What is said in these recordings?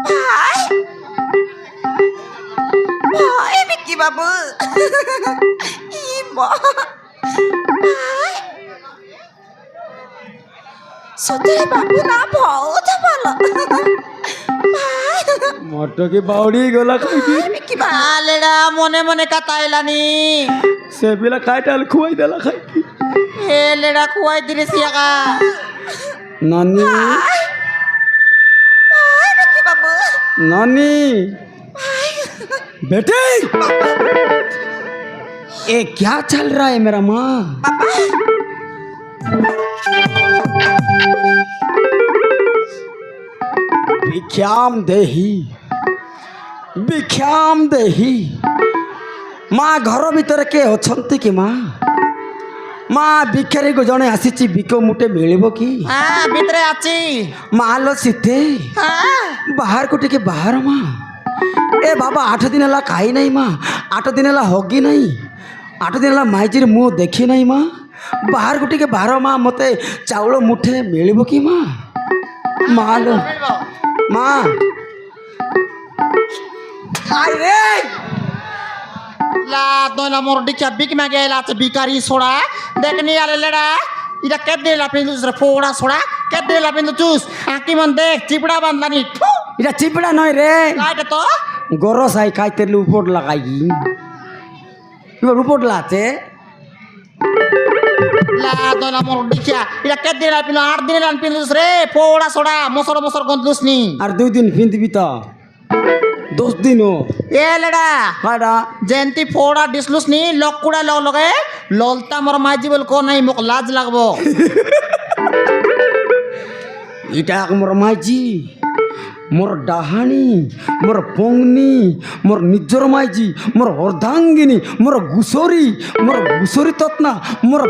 ভাই ভাই বিকি বাবু ই মা ভাই সত্যি বাবু না বহুত ভালো ভাই মটকে বাউড়ি গলা খাইবি বিকি বালেরা মনে মনে কাটাইলানি সে পিলা খাইটাল খুয়াই দেলা খাইবি এ লেড়া খুয়াই দিরে সিয়াকা नानी ভাই ভাই বিকি বাবু नानी ভাই बेटे ये क्या चल रहा है मेरा माँ भिक्षाम देही माँ घर भीतर के अछंती कि माँ माँ भिखारी को जड़े आसी बिक मुटे मिल कि হ্যাঁ ভিতরে আছি माँ लो सीते হ্যাঁ बाहर को टिके बाहर माँ ए बाबा 8 दिन है खाई नहीं माँ 8 दिन है हगी नहीं 8 दिन है माइजीर मुँह देखी नहीं माँ बाहर को टिके बाहर माँ मते चाउल मुठे मिल कि माँ माँ लो माँ अरे লা দয়লা মোর ডিকা বিক মে গেলা আছে বিকারি ছোড়া দেখনি আলে লেড়া ইটা কে দেলা পিন্দুস রে ফোড়া ছোড়া কে দেলা পিন্দুস আকি মন দেখ চিপড়া বান্দানি এটা চিপড়া নয় রে কাইটা তো গরস আই খাইতে উপর লাগাই এবার উপর লাতে লা দয়লা মোর ডিকা ইটা কে দেলা পিন্দু 8 দিন লান পিন্দুস রে ফোড়া ছোড়া মসর মসর গন্ধুস নি আর 2 দিন ফিনদিবি তো 10 দিনও এ লেড়া কাটা জেন্তি ফোড়া ডিসলুস নি লকুড়া লগে ললতা মোর মাইজি বল কো নাই মোক লাজ লাগবো এটা মোর মাইজি মোর ডাহানি মোর পংনি মোর নিজর মাইজি মোর অর্ধাঙ্গিনী মোর গুসরি তৎনা মোর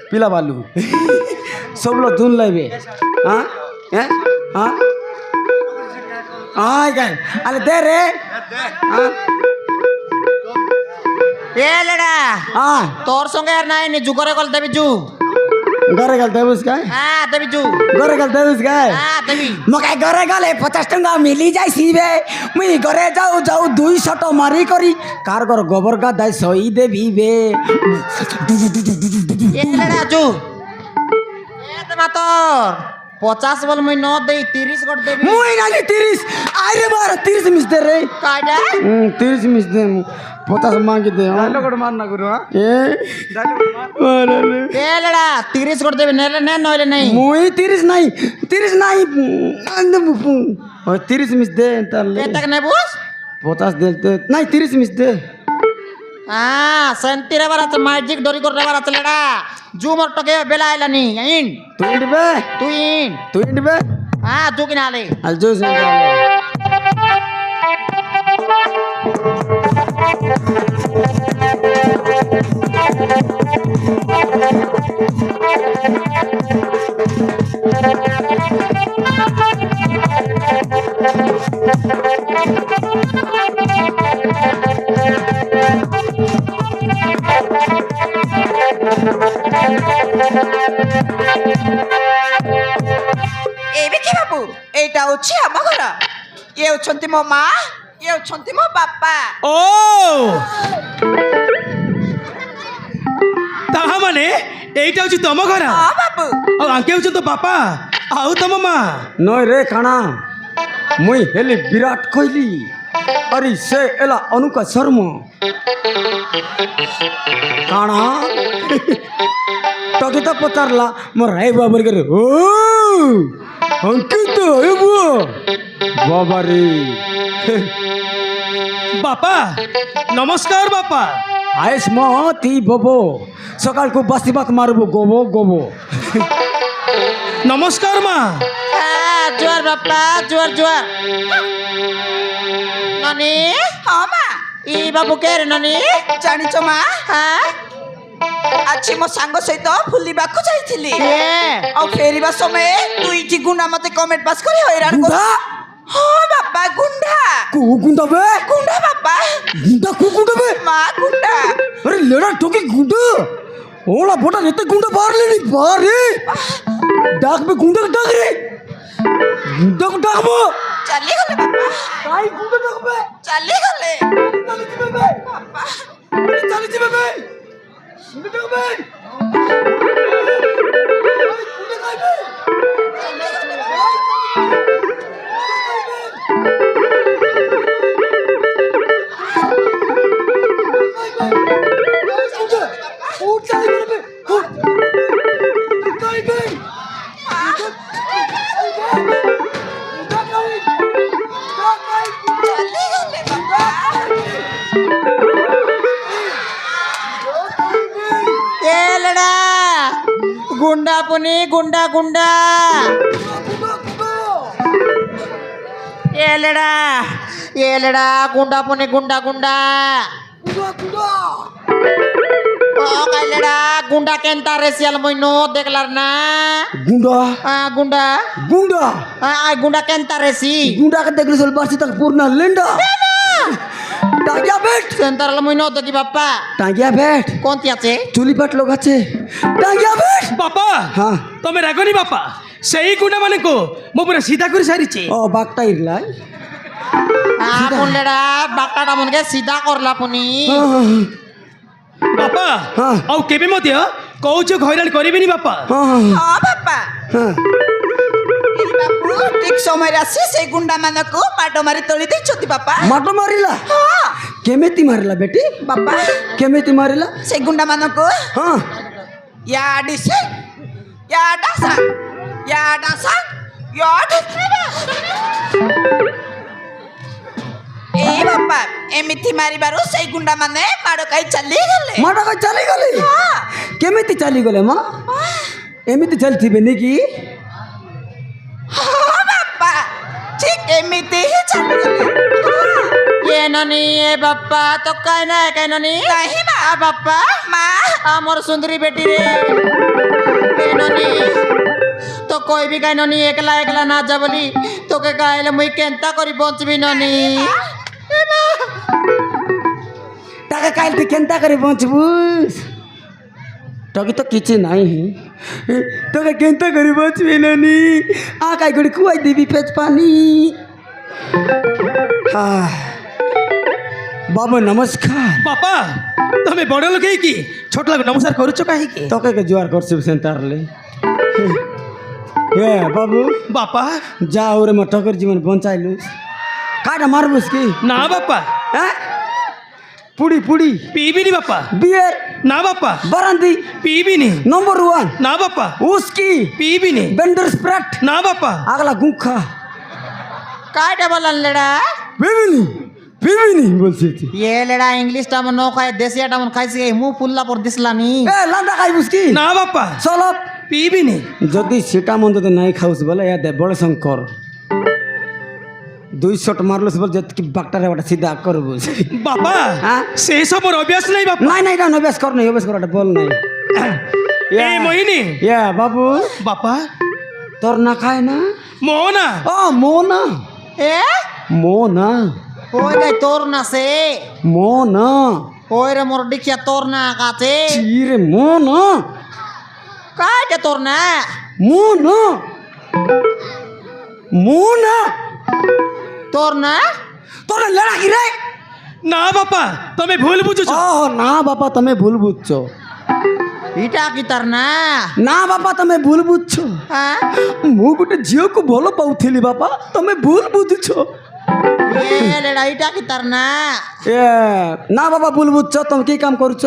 পিলা বালু সব লোক ধুন লাইবে হ্যাঁ হ্যাঁ হ্যাঁ আয় গায় আরে দে রে হ্যাঁ এ লেড়া হ্যাঁ তোর সঙ্গে আর নাই নি জুগরে গল দেবি জু ঘরে গেল দেবুস গায় হ্যাঁ দেবি জু ঘরে গেল দেবুস গায় হ্যাঁ দেবি মকে ঘরে গলে 50 টাকা মিলি যাইছি বে মুই ঘরে যাও 200 টো মারি করি কার ঘর গোবর গা দাই সই দেবি বে এ লেড়া জু এ দেমা তোর 50 বল মুই ন দেই 30 গট দেবি মুই নালি 30 আরে মার 30 মিস দে রে কাইডা 30 মিস দে 50 মাঙ্গি দে ডায়লগ মার না করু এ ডায়লগ এ লেড়া 30 গট দেবি নেলে নে নইলে নাই মুই 30 নাই 30 মিস দে তাহলে এ তাক নে বুঝ 50 দে নাই 30 মিস দে হ্যাঁ সেন্তি রে বারাতে ম্যাজিক ডরি করে বারাতে লেড়া জু মোর টকে বেলা আইলানি ইন তুই দিবে তুই ইন দিবে হ্যাঁ জু কিনালে আল জোস ଏବେ କି ବାବୁ ଏଇଟା ଅଛି ଆମ ଘର ଇଏ ଅଛନ୍ତି ମୋ ମା ଇଏ ଅଛନ୍ତି ମୋ ବାପା ଓ ତାହା ମାନେ এইটা হচ্ছে তম ঘর ହଁ ବାବୁ ଆଉ ଆଙ୍କେ ହଉଛି ତ ବାପା ଆଉ ତମ ମା নয় রে কানা মুই হেলি বিরাট কইলি আরে সে এলা অনুকা শর্মা কানা তোকে তো পচারলা মোর রাই বাবার করে ও অঙ্কিত এবু বাবা রে বাপা নমস্কার বাপা আয়েস মতি ববো সকালকু বাসি ভাত মারবো গোবো গোবো নমস্কার মা হ্যাঁ জোয়ার বাপা জোয়ার জোয়ার ননি ହଁ ମା ଇ ବାବୁ କେରେ ନନି ଜାଣିଛ ମା ହଁ ଆଜି ମୋ ସାଙ୍ଗ ସହିତ ବୁଲିବାକୁ ଯାଇଥିଲି ଆଉ ଫେରିବା ସମୟରେ ଦୁଇଟି ଗୁଣ୍ଡା ମତେ କମେଣ୍ଟ ପାସ୍ କରି ହଇରାଣ গুন্ডা ହଁ ବାପା ଗୁଣ୍ଡା কু গুন্ডা বে ଗୁଣ୍ଡା ବାପା গুন্ডা কু গুন্ডা বে মা গুଣ୍ଡା আরে লেড়া টোকি গুন্ডা ওলা বটা এতে গুন্ডা বাড়লে নি বাড়ে ডাকবে গুন্ডা ডাক রে গুন্ডা ডাকবো ଚାଲିଗଲେ ବାପା କାଇଁ ଗୁଣ୍ଡ ଡକବେ ଚାଲିଗଲେ ଚାଲି ଯିବେ ବେ ବାପା ଚାଲି ଯିବେ ବେ ଗୁଣ୍ଡ ଡକବେ ଗୁଣ୍ଡ ଖାଇବେ ଚାଲିଗଲେ ବାପା ఏలడా గుండా పుని గుండా గుండా ఏలడా ఏలడా గుండా పుని గుండా గుండా ও কাইলেডা গুন্ডা কেনতা রেসিয়াল মইনো দেখলার না গুন্ডা গুন্ডা গুন্ডা গুন্ডা কেনতা রেসি গুন্ডাকে দেখলে চল বাসি তক পূর্ণ লেন্ডা টাঙ্গিয়া বেট সেন্টারাল মইনো দেখি বাপ্পা টাঙ্গিয়া বেট কোনটি আছে চুলি পাট লোক আছে টাঙ্গিয়া বেট বাপা হ্যাঁ তুমি রাগনি বাপা সেই গুন্ডা মানে মো পুরা সিধা করে সারিছে ও বাঘটা ইরলাই পুনলেডা বাক্কাটা মনকে সিধা করলা পুনি বাপা হ্যাঁ। ଆଉ କେବେ ମଧ୍ୟ କହୁଛ ହଇରାଣ କରିବେନି ବାପା ହଁ ବାପା এই ବାପୁ ଠିକ ସମୟରେ ଆସି ସେଇ ଗୁଣ୍ଡା ମାନଙ୍କୁ ମାଡ ମାରି ତୋଳି ଦେଇଛନ୍ତି ବାପା ମାଟ ମାରିଲା ହଁ କେମିତି ମାରିଲା ବେଟି ବାପା କେମିତି ମାରିଲା ସେଇ ଗୁଣ୍ଡା ମାନଙ୍କୁ ହଁ యాడి సే యాడా సా యాడా సా యాడి ଏ ବାପା ଏମିତି ମାରିବାରୁ ସେଇ ଗୁଣ୍ଡା ମାନେ ମାଡ଼ ଖାଇ ଚାଲିଗଲେ ମାଟ ଖାଇ ଚାଲିଗଲେ ହଁ କେମିତି ଚାଲିଗଲେ ମା ଏମିତି ଚାଲିଥିବେ ନାକି ହଁ ବାପା ଠିକ ଏମିତି ହିଁ ଚାଲିଗଲେ ଏ ନନି ଏ ବାପା ତ କାଇଁ ନନି ନାହିଁ ମା ବାପା ମା ଆମର ସୁନ୍ଦରୀ ବେଟି ରେ ଏ ନନି তো কইবি কাই ননি একলা একলা না যা বলি তোকে গাইলে মুই কেনতা করি বঞ্চবি ননি তাকে কাইল তুই কেনতা করে বঞ্চবু তোকে তো কিছু নাই তোকে কেনতা করে বঞ্চবি নানি আকাই করে খুয়াই দিবি পেট পানি বাবু নমস্কার বাপা তুমি বড় লোক কি ছোট লোক নমস্কার করছো কাহিকি তোকে জোয়ার করছি সেন্টারলে এ বাবু বাপা যা ওরে মা ঠকের জীবন বঞ্চাইলু কাটা মারবুস কি না বাপা হ্যাঁ পুড়ি পুড়ি পিবিনি বাপা বিয়ের না বাপা বারান্দি পিবিনি নম্বর 1 না বাপা উস্কি পিবিনি বেন্ডার স্প্রাট না বাপা আগলা গুখা কাইটা বললেন লেডা বিবিনি বিবিনি বলছি তুই ఏ లేడా ఇంగ్లీష్ টা মন খাই দেশিয়া টা মন খাইছি মু ফুল্লা পর দিসলানি এ লান্দা খাইবুস কি না বাপা চলো পিবিনি যদি সেটা মন যদি নাই খাউস বলে এ দে বড় শঙ্কর 2 শট মারলস বল যেত কি বাকটারে ওটা সিধা করব বাপা হ্যাঁ? সেই সব মোর অভ্যাস নাই বাপা নাই নাই না অভ্যাস কর নাই অভ্যাস কর ওটা বল নাই এই মোহিনী ইয়া বাবু বাপা তোর না খায় না মোহনা ও মোনা এ মোনা ওই গাই তোর না সে মোনা ওই রে মোর ডিখিয়া তোর না কাছে চিরে মোনা কাইটা তোর না মোনা মোনা তোর না তোর লড়া কি রে না বাপা তুমি ভুল বুঝুছ ও না বাবা তুমি ভুল বুঝছো ইটা কি তার না না বাবা তুমি ভুল বুঝছো হ্যাঁ ମୁଁ ଗୋଟେ ଝିଅକୁ ଭଲ ପାଉଥିଲି ବାପା ତମେ ଭୁଲ ବୁଝୁଛ ଏ ଲେଡା ଇଟା কি তার না ଏ ନା ବାବା ଭୁଲ ବୁଝୁଛ ତମେ କି କାମ କରୁଛ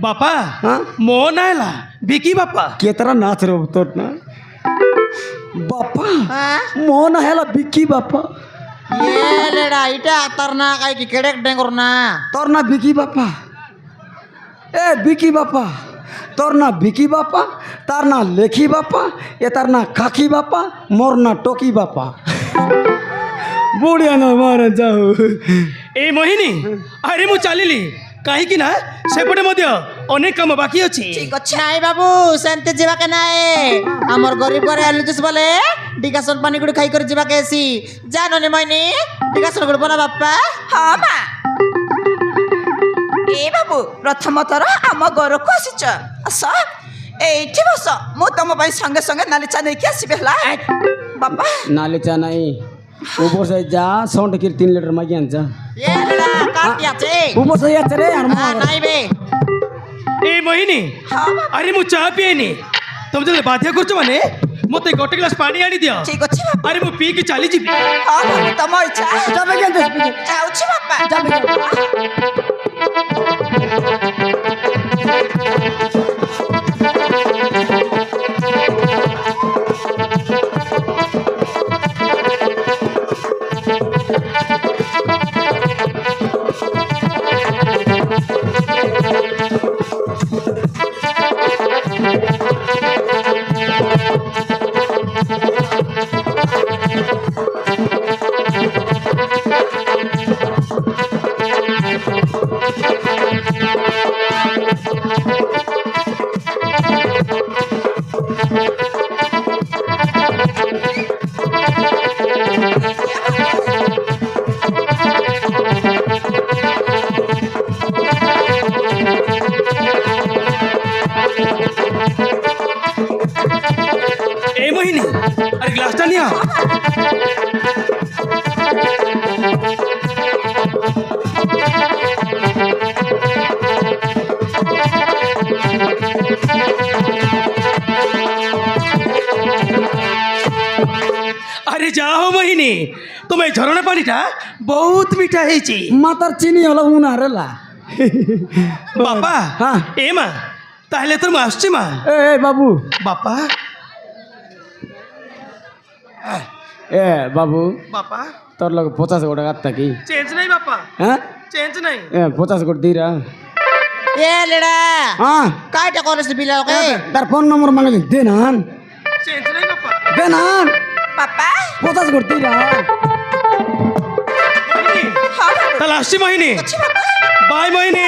ବାପା ହଁ ମୋ ନା ହେଲା ବିକି ବାପା କିଏ ତାର ନାଚ ରେ ତୋର ନା ବାପା হ্যাঁ ମୋ ନା ହେଲା ବିକି ବାପା ଏ ଲେଡା ଇଟା তার না কাই কি কেডেক ডেঙ্গর না তোর না বিকি বাপা এ বিকি বাপা তোর না বিকি বাপা তার না লেখি বাপা এ তার না কাকি বাপা মোর না টকি বাপা বড়িয়া না মারে যাও এই মোহিনী আরে ମୁଁ ଚାଲିଲି କାହିଁକି ନା ସେପଟେ ମଧ୍ୟ ଅନେକ କାମ ବାକି ଅଛି ঠিক আছে নাই বাবু সেনতে যাবাকে নাই আমার গরিব ঘরে আলু জুস বলে ডিগাসন পানি গুড়ি খাই করে যাবাকে এসি জানো নি মইনি ডিগাসন গুড়ি বনা বাপ্পা হ্যাঁ মা এ বাবু প্রথম থর আম ঘরকু আসিছ আস এইটি বস মু তোম পাই সঙ্গে সঙ্গে নালি চা নেকি আসিবে হলা বাবা নালি চা নাই ऊपर से जा 100 टकी 3 लीटर मागी आन जा এ লেডা কাটি আছে ऊपर से যাচ্ছে রে আর মা নাই বে ଏ ମୋହିନୀ ହଁ ବାପା ଆରେ ମୁଁ ଚା ପିଏନି ତମେ ଯେତେବେଳେ ବାଧ୍ୟ କରୁଛ ମାନେ ମୋତେ ଗୋଟେ ଗ୍ଲାସ ପାଣି ଆଣିଦିଅ ঠিক ଅଛି ବାପା ଆରେ ମୁଁ ପିଇକି ଚାଲିଯିବି ହଁ ବାପା ତମ ଇଚ୍ଛା যাবে কেন ଯାଉଛି ବାପା যাবে কেন ଏ ମୋହିନୀ ଆରେ ଗ୍ଲାସଟା ନିଅ আরে যাও মোহিনী তোমার এই ঝরଣା পানিটা বহুত মিঠা হয়েছে মাতার চিনি হলো উনা রেলা বাপা হ্যাঁ। এ মা তাহলে তোর মা আসছে মা এ বাবু বাপা এ বাবু বাপা তোর লগে 50 কোটি টাকা থাকি চেঞ্জ নাই বাপা হ্যাঁ চেঞ্জ নাই 50 কোটি দিরা এ লেডা হ্যাঁ কাইটা করেছ বিলা ওকে তার ফোন নম্বর মাঙ্গলি দে নান চেঞ্জ নাই বাপা দে নান বাপা 50 কোটি দিরা মোহিনী হ্যাঁ বাপা তাহলে আসছি মোহিনী ଅଛି ବାପା বাই মোহিনী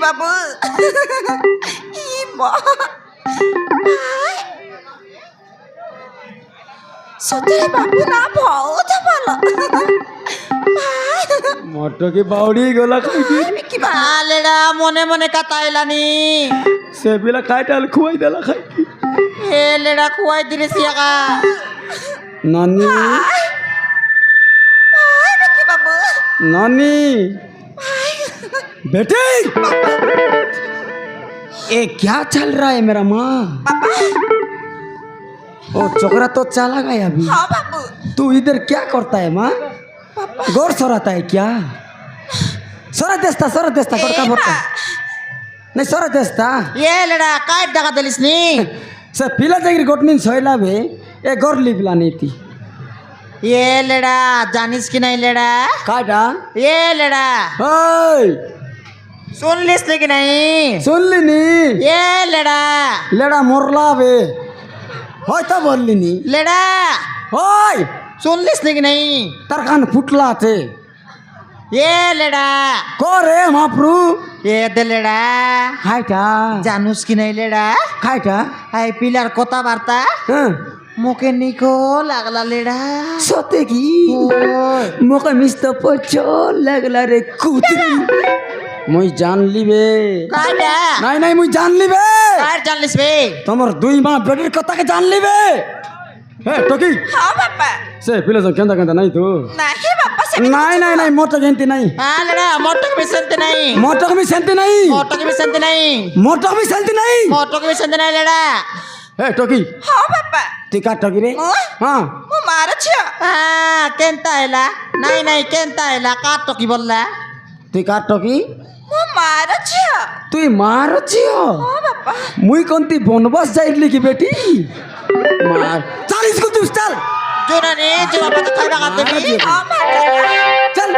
বাবু সত্যি বাবু না বহুত ভালো মটকে বাউড়ি গলা খাইছি কি বালেরা মনে মনে কাটাইলানি সে বিলা খাইটাল খুয়াই দেলা খাইছি এ লেডা খুয়াই দিলে সিয়াকা নানি কি বাবু नानी बेटे ये क्या चल रहा है मेरा माँ ओ चोकरा तो चला गया अभी हाँ बाबू तू इधर क्या करता है माँ गौर सोराता है क्या सोरा देस्ता कड़का भरता नहीं सोरा देस्ता ये लेडा काय दागा दिलिस नी से पिला जागिर गोटनिन सोयला बे ए गौर लिपला नहीं थी ये लेडा जानिस की नहीं लेडा काटा ये लेडा ओए सुन लिस की नहीं सुन ली नी ये लेडा लेडा मोरला बे होय तो बोल ली नी लेडा होय सुन लिस की नहीं तार कान फुटला थे ये लेडा को रे महाप्रु ये दे लेडा खाइटा जानुस की नहीं लेडा खाइटा हाय पिलार कोता बार्ता हाँ मुके निको लागला लेडा सोते की मोका मिस्टर पचो लगला रे कुतरी मुई जान ली बे काडा नहीं नहीं मुई जान ली बे कार जान लिस बे तमर दुई माँ बेटर कता के जान ली बे हे टोकी हाँ बापा से पिले जो केंदा केंदा नहीं तू नहीं बापा से नहीं नहीं नहीं मोटो गेंती नहीं हाँ लेडा मोटो भी संत नहीं मोटो भी सेंती नहीं मोटो भी संत नहीं मोटो भी सेंती नहीं मोटो भी संत नहीं लेडा हे टोकी हाँ बापा टिका टोकी रे हाँ ମୁଁ ମାର ଝିଅ କେନ୍ତା ହେଲା ନାଇଁ ନାଇଁ କେନ୍ତା ହେଲା କାଟ ଟକି ବୋଲଲା टिका टोकी ମୁଁ ମାର ଝିଅ তুই মার ঝিও ହଁ ବାପା মুই কোনতি বনবাস যাইলি কি বেটি মার চল স্কুল তুই চল জোরানি যে বাপা তো খাইবা কাটবি মারা ঝিଅ। ହଁ ମାର চল